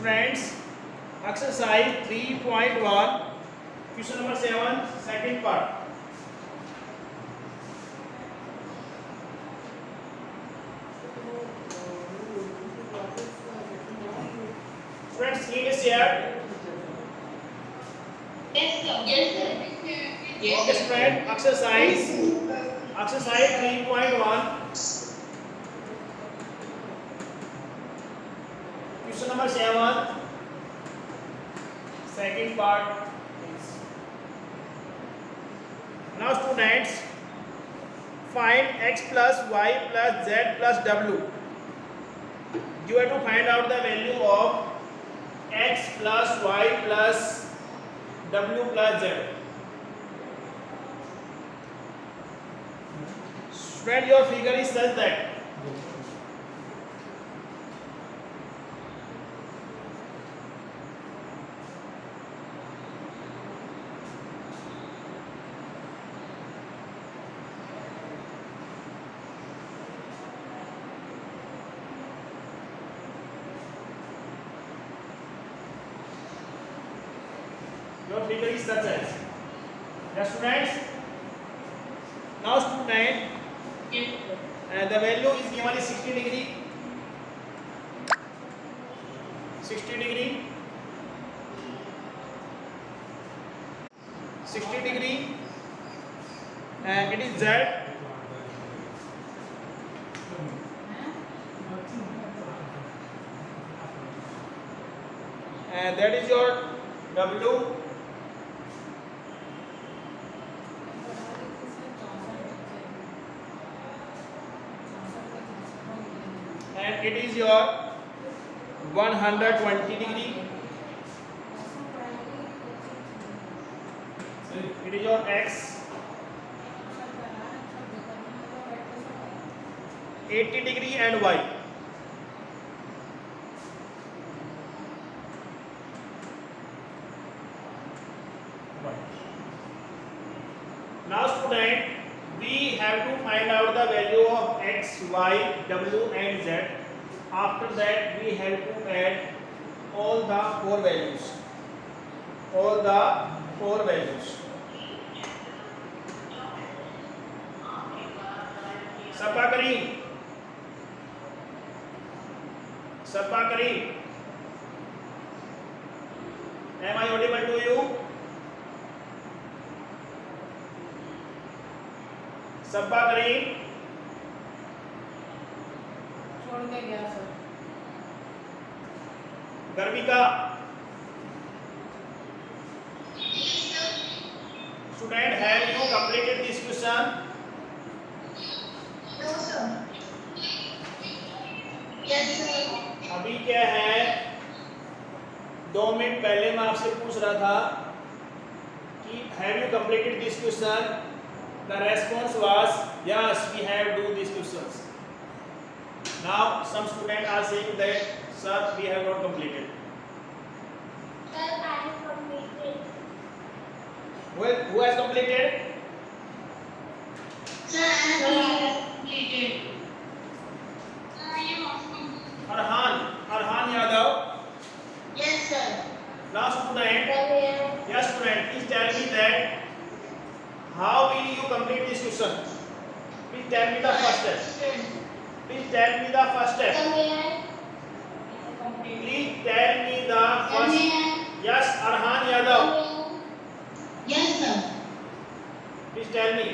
Students, exercise 3.1, question number 7, second part. Students, screen is shared. Yes, sir. Okay, student, exercise 3.1, question number 7, second part. Now, students, find x plus y plus z plus w. You have to find out the value of x plus y plus w plus z. Student, your figure is such that your figure is such as. Yes, students. Now, student, the value is given is 60 degree, 60 degree, 60 degree, and it is z. And that is your w. And it is your 120 degree. It is your x. 80 degree and y. Now, student, we have to find out the value of x, y, w and z. After that, we have to add all the four values. All the four values. Sabakari. Sabakari. Am I audible to you? Sabakari. छोड़ के गया sir. गर्विका. Student, have you completed this question? No, sir. Yes, sir. अभी क्या है, 2 minute पहले मैं आपसे पूछ रहा था कि have you completed this question? The response was yes, we have do these questions. Now some students are saying that sir, we have not completed. Sir, I have completed. Well, who has completed? Sir, I have completed. Sir, I am also. Arhan Yadav. Yes, sir. Last student. Yes, student. Please tell me that how will you complete this question? Please tell me the first step. Please tell me the first step. Please tell me the first. Yes, Arhan Yadav. Yes, sir. Please tell me.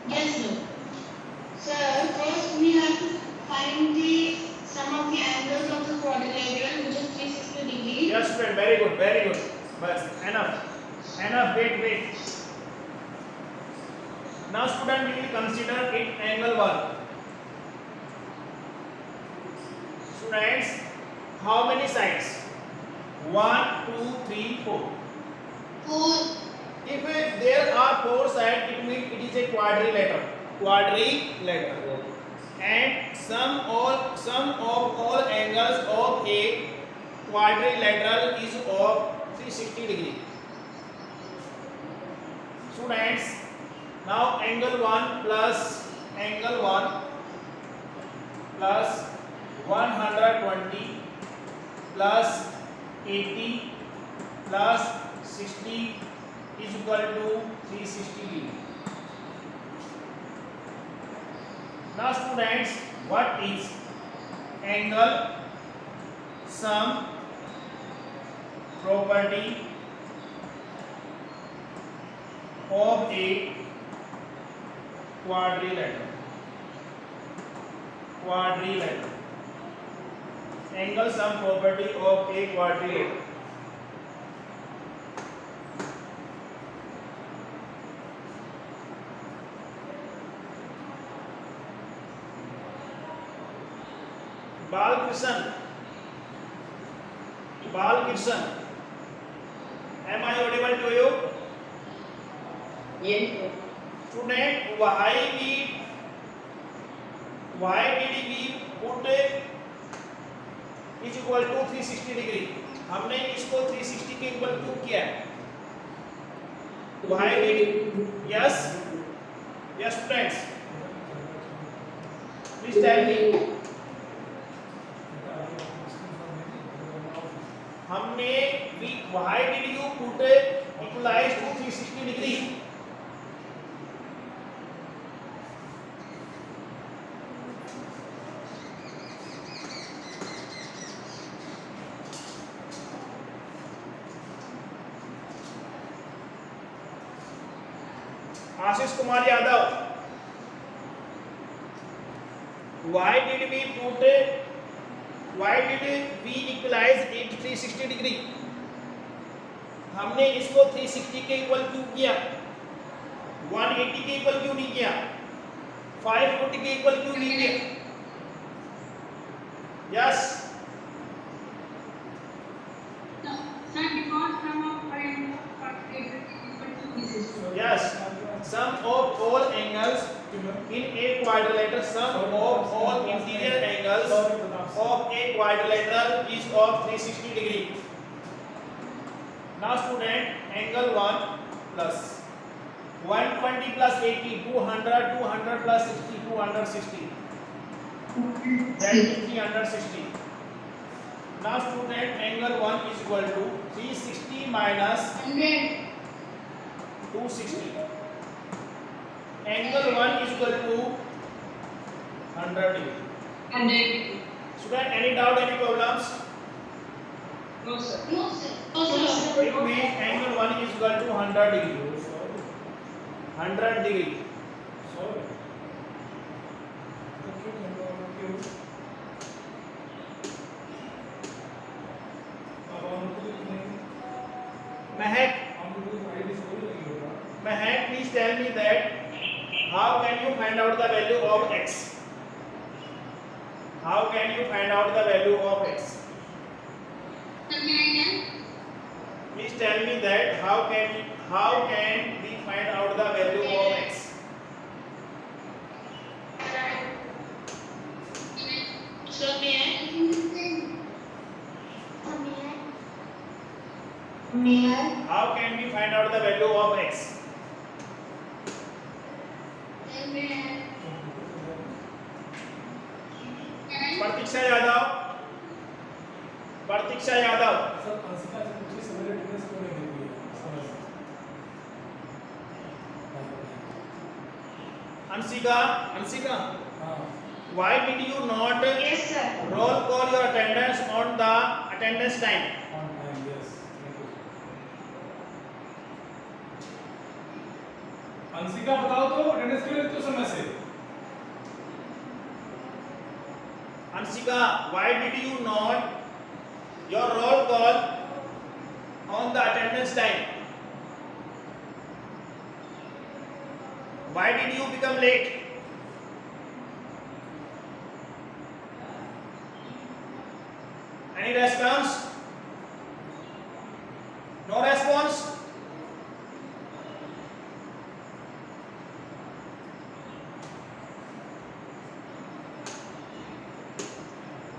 Yes, sir. Sir, first we have to find the sum of the angles of the quadrilateral, which is 360 degrees. Yes, friend. Very good. Very good. Bas, enough. Enough. Wait. Now, student, we will consider it angle 1. Students, how many sides? 1, 2, 3, 4. 4. If there are 4 sides, it means it is a quadrilateral. And sum of all angles of a quadrilateral is of 360 degree. Students, now angle 1 plus angle 1 plus 120 plus 80 plus 60 is equal to 360 degree. Now students, what is angle sum property of a quadrilateral? Angle sum property of a quadrilateral. Balkishan, am I audible to you? Yes, sir. Student, why did we put is equal to 360 degree? हमने इसको 360 के equal क्यों किया? Why did? Yes students, please tell me. हमने why did you put equalize to 360 degree? Ashish Kumar Yadav, why did we equalize it 360 degree? हमने इसको 360 के equal क्यों किया? 180 के इक्वल क्यों नहीं किया? 540 के इक्वल क्यों नहीं किया? Yes Sir, because sum of triangles is equal to this. Yes, sum of all angles in a quadrilateral, sum of all interior angles of a quadrilateral is of 360 degree. Now student, angle 1 plus 120 plus 80, 200, 200 plus 60, 260. That is 360. Now student, angle 1 is equal to 360 minus 100. 260. Angle 1 is equal to 100 degree. 100. Student, any doubt, any problems? No, sir. No, sir. No, sir. It means angle 1 is equal to 100 degree. 100 degree. Mahek, please tell me that how can you find out the value of x? How can you find out the value of x? Please tell me that how can we find out the value of x? Sir, may I? How can we find out the value of x? Pratiksha Yadav Anshika why did you not Yes, sir. roll call your attendance on the attendance time? Anshika बताओ तो attendance क्यों लेते हो समय से? Anshika, why did you not your roll call on the attendance time? Why did you become late? Any response? No response?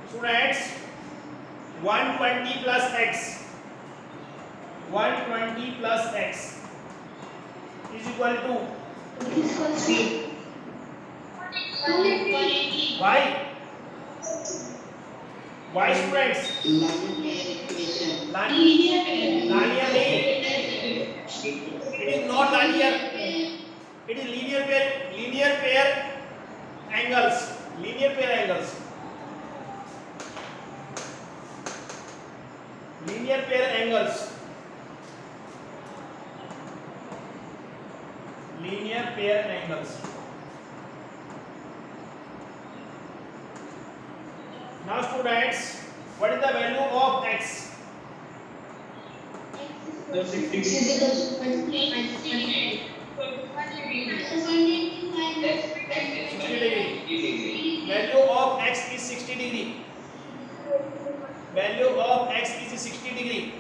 Students, 120 plus x 120 plus x is equal to why Why students? Linear नहीं. It is not linear. It is linear pair. Linear pair angles. Linear pair angles. Linear pair angles. Linear pair angles. Now students, what is the value of x? X is equal to 20 minus 60 degree. Value of x is 60 degree. Value of x is 60 degree.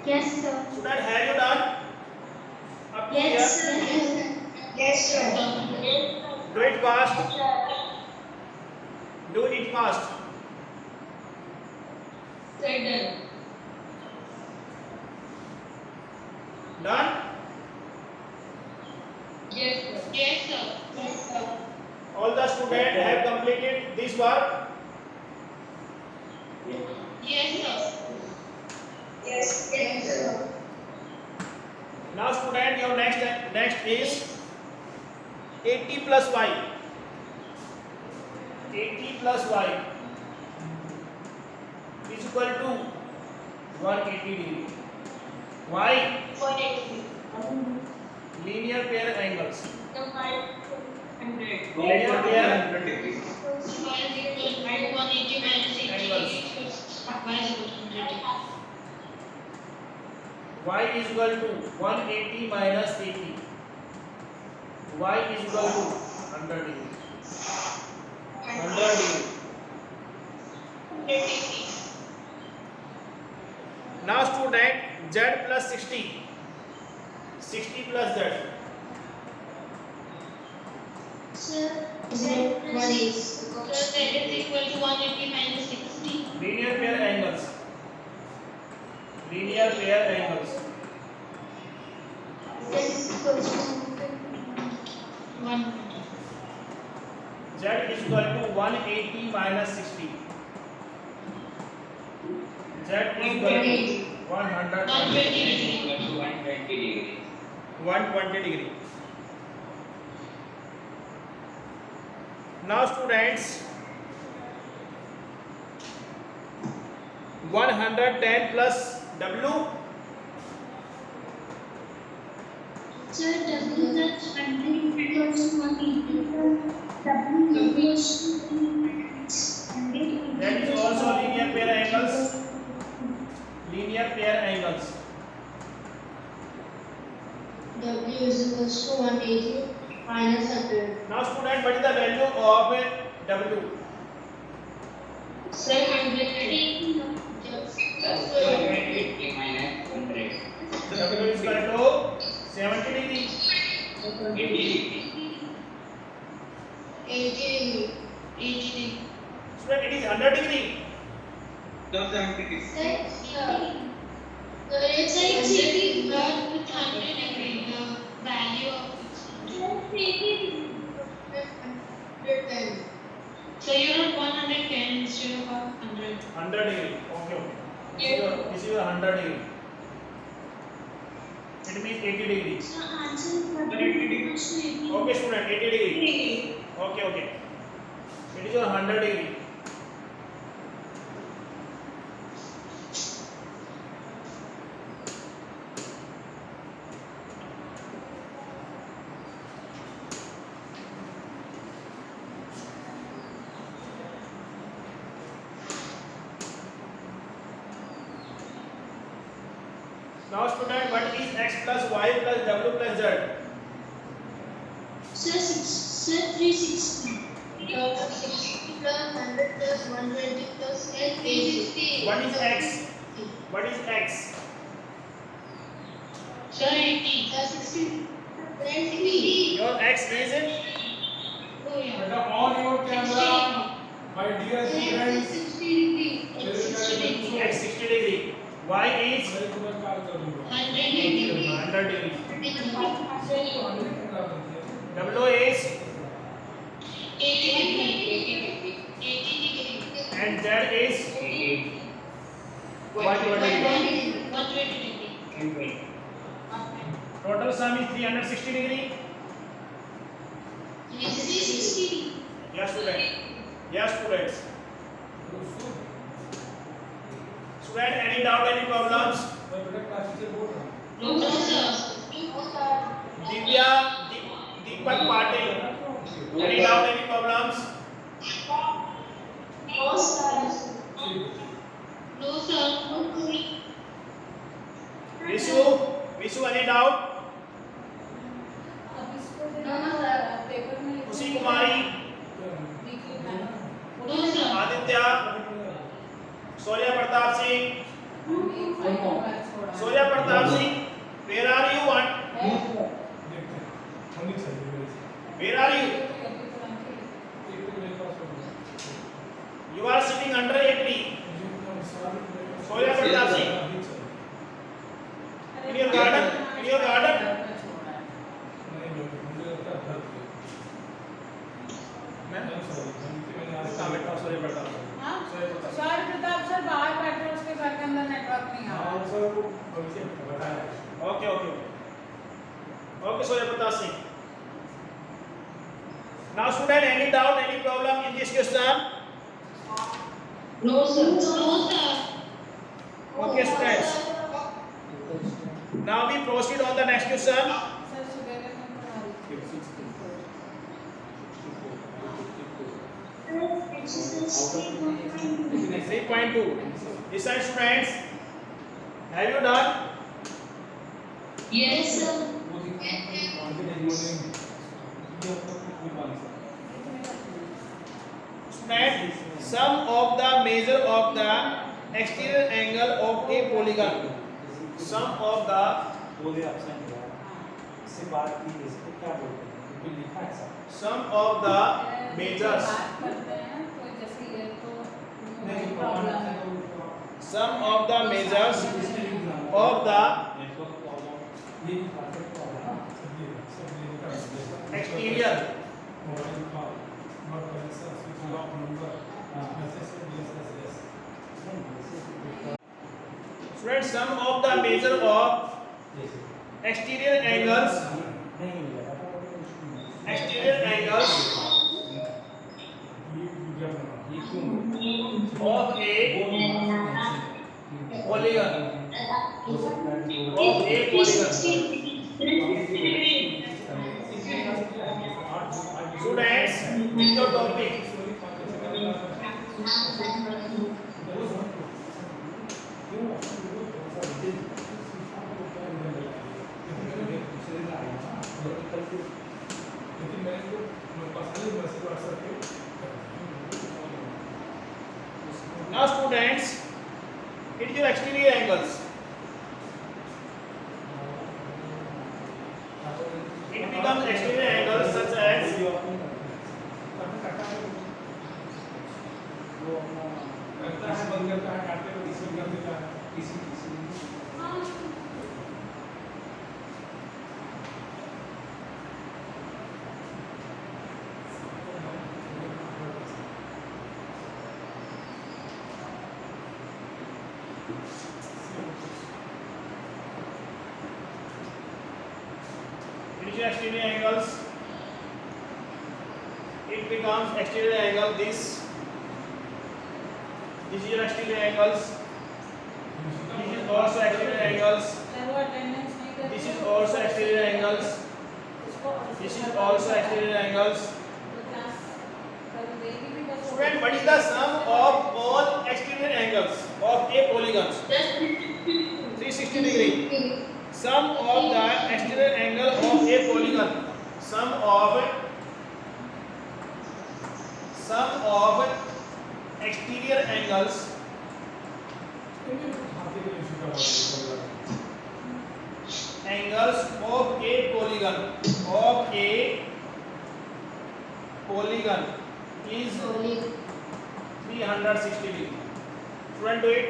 Yes, sir. Student, have you done up to Yes, here? sir. Yes, sir. Do it fast. Do it fast. Done? Yes, sir. Yes, sir. Yes, sir. All the students have completed this work. Yes, sir. Yes, yes, sir. Now student, your next is 80 plus y. 80 plus y is equal to 180 degree. Y, 180. linear pair angles. The 500. Linear pair 180 minus 80 angles. Y is equal to 180 minus 80. Y is equal to 100 degree. 100 degree. Now student, z plus 60. 60 plus z. Sir, Z is equal to 180 minus 60. Linear pair angles. Linear pair angles. Z is equal to 1. Z is equal to 180 minus 60. Z is equal to 120 degree. Now students, 110 plus W. Sir, W that's 100 equals to 180. W equals to 100. That is also linear pair angles. Linear pair angles. W is equals to 180 minus 100. Now student, what is the value of W? Sir, 180. W is equal to 70 degree. 80 degree. Student, it is 100 degree. Sir, it's 80 but with 100 degree. The value of so you're at 110 instead of 100. 100 degree. Okay. This is your 100 degree. It means 80 degree. So answer is Okay student, 80 degree. Okay. It is your 100 degree. Now student, what is x plus y plus w plus z? Sir, 360. 60 plus 100 plus 120 plus 80. What is x? What is x? Sir, 80. Sir, 60. 60. Your x is Oh, yeah. Beta, on your camera, my dear students. 60 degree. 60 degree. x 60 degree. Y is 100 degree. 100 degree. 80 W is degree. and Z is 120. 120. Total sum is 360 degree. Yes, 360. Yes, student. Yes, students. Student, any doubt, any problems? No, sir. Divya, Deepak Patil. Any doubt, any problems? No, sir. No, sir. Vishu, any doubt? No, sir. Kushi Kumari, No, sir. Aditya, Surya Pratap Singh, Surya Pratap Singh, where are you? Where are you? You are sitting under a tree. Surya Pratap Singh. In your garden? In your garden? Surya Pratap. Sir Pratap sir बाहर बैठे हैं, उसके घर के अंदर network नहीं आ रहा। Okay, Surya Pratap Singh. Now, student, any doubt, any problem in this question? No, sir. No, sir. Okay, students. Now we proceed on the next question. Sir सुबह के तुम पढ़ा रही 3.2. Listen, students. Have you done? Yes, sir. Student, sum of the measure of the exterior angle of a polygon. Sum of the बोले absent हुआ इससे बात की इसको क्या बोलते हैं क्योंकि लिखा है सब sum of the measures. बात करते हैं तो जैसे ये तो नहीं प्रॉब्लम है। Sum of the measures of the network problem ये perfect problem exterior. Student, sum of the measure of exterior angles. Exterior angles of a polygon. Of a polygon. Students, pick your topic. Now, students, it is your exterior angles. It becomes exterior angles such as exterior angles. It becomes exterior angle this. This is your exterior angles. This is also exterior angles. Sir वो attendance नहीं करते। This is also exterior angles. This is also exterior angles. तो class कर देगी भी बस। Student, what is the sum of all exterior angles of a polygon? 360 degree. Sum of the exterior angle of a polygon. Sum of exterior angles of a polygon is 360 degree. Student, do it.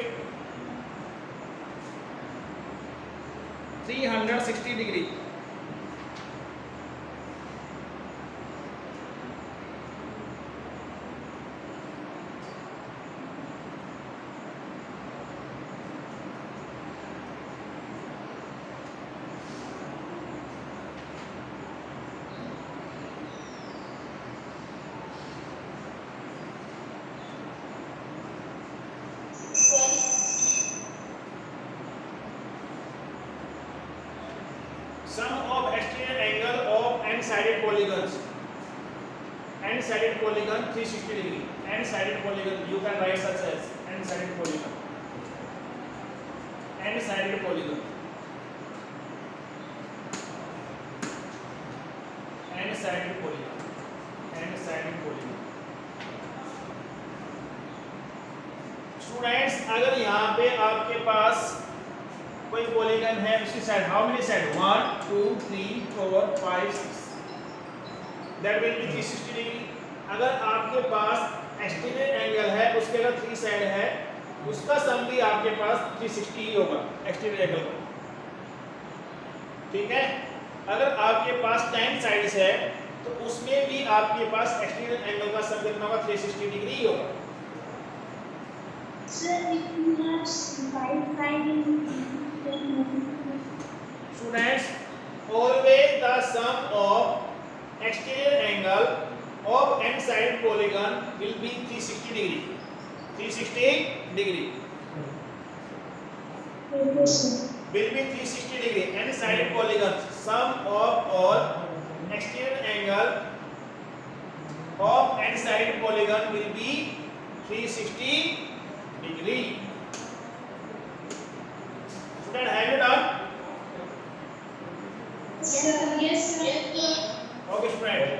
360 degree. End-sided polygons. End-sided polygon 360 degree. End-sided polygon you can write such as end-sided polygon. End-sided polygon. End-sided polygon. End-sided polygon. Students, अगर यहाँ पे आपके पास कोई polygon है उसकी side, how many side? 1 2 3 4 5 6, that will be 360 degree. अगर आपके पास exterior angle है उसके अगर 3 साइड है उसका सम भी आपके पास 360 ही होगा एक्सटीरियर एंगल का. ठीक है. अगर आपके पास 10 साइड्स है तो उसमें भी आपके पास एक्सटीरियर एंगल का सम कितना होगा? 360 डिग्री ही होगा. Sir, if you have right side in Students, always the sum of exterior angle of end side polygon will be 360 degree. 360 degree will be 360 degree. End side polygon sum of all exterior angle of end side polygon will be 360 degree. Student, have you done? Yes, sir. Okay, student.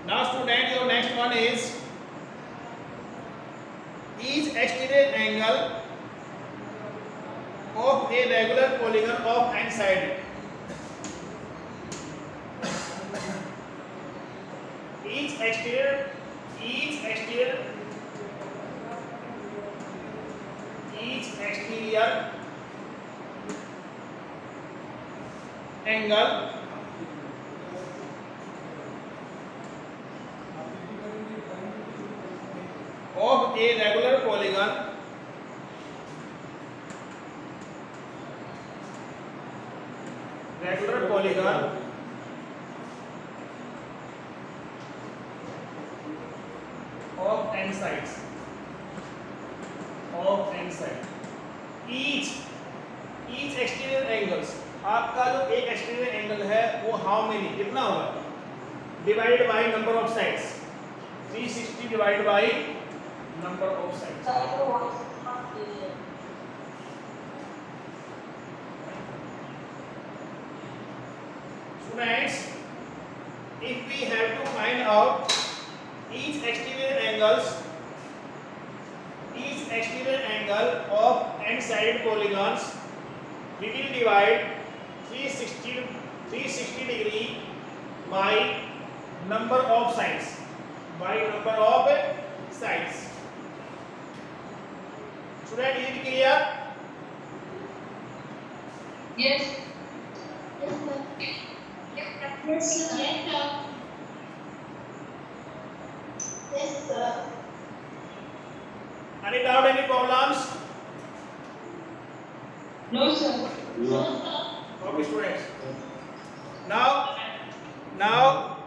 Now, student, your next one is exterior angle of a regular polygon of n sided. Each exterior angle of a regular polygon of n sides each exterior angles. आपका जो एक exterior angle है वो how many कितना होगा? Divided by number of sides. 360 divided by number of sides. Students, if we have to find out each exterior angle of end-sided polygons, we will divide 360 degree by number of sides. Student, is it clear? Yes. Yes, sir. Yes, sir. Yes, sir. Any doubt, any problems? No, sir. Okay, students. Now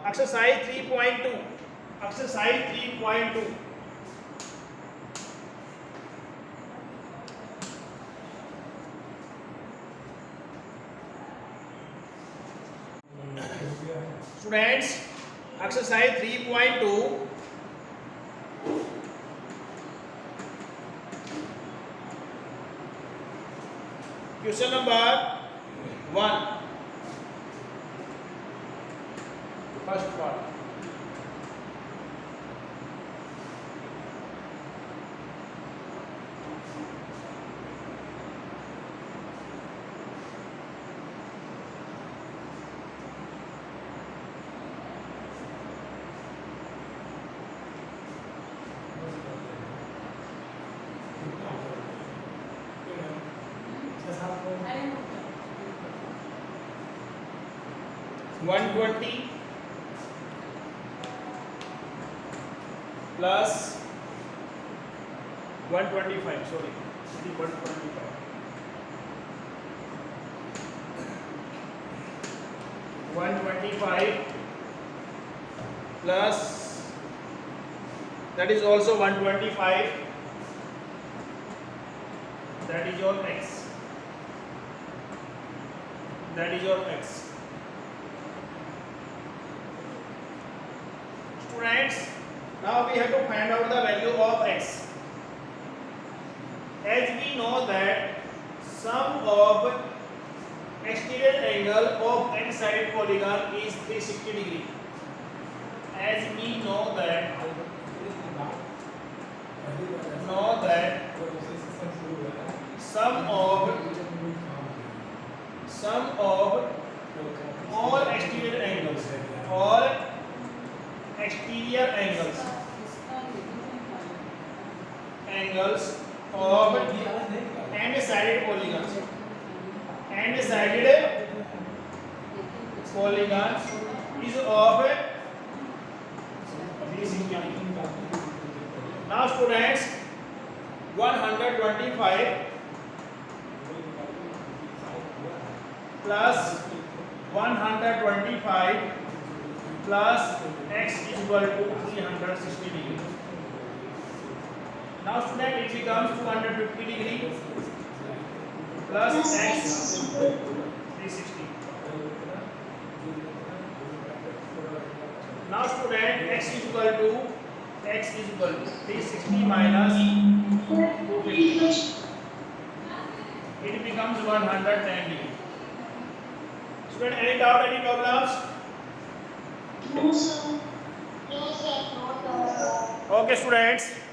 exercise 3.2. Exercise 3.2. Students, exercise 3.2. Question number 1. First part. अरे 120 plus 125. Sorry, 125. 125 plus, that is also 125. That is your x. that is your x. Students, now we have to find out the value of x. As we know that sum of exterior angle of n-sided polygon is 360 degree. As we know that sum of all exterior angles of n-sided polygons is of 360 degree. Now students, 125 plus 125 plus x is equal to 360 degree. Now student, it becomes 250 degree plus x 360. Now student, x is equal to 360 minus 250. It becomes 110 degree. Student, any doubt, any problems? No, sir. No, sir. Okay, students.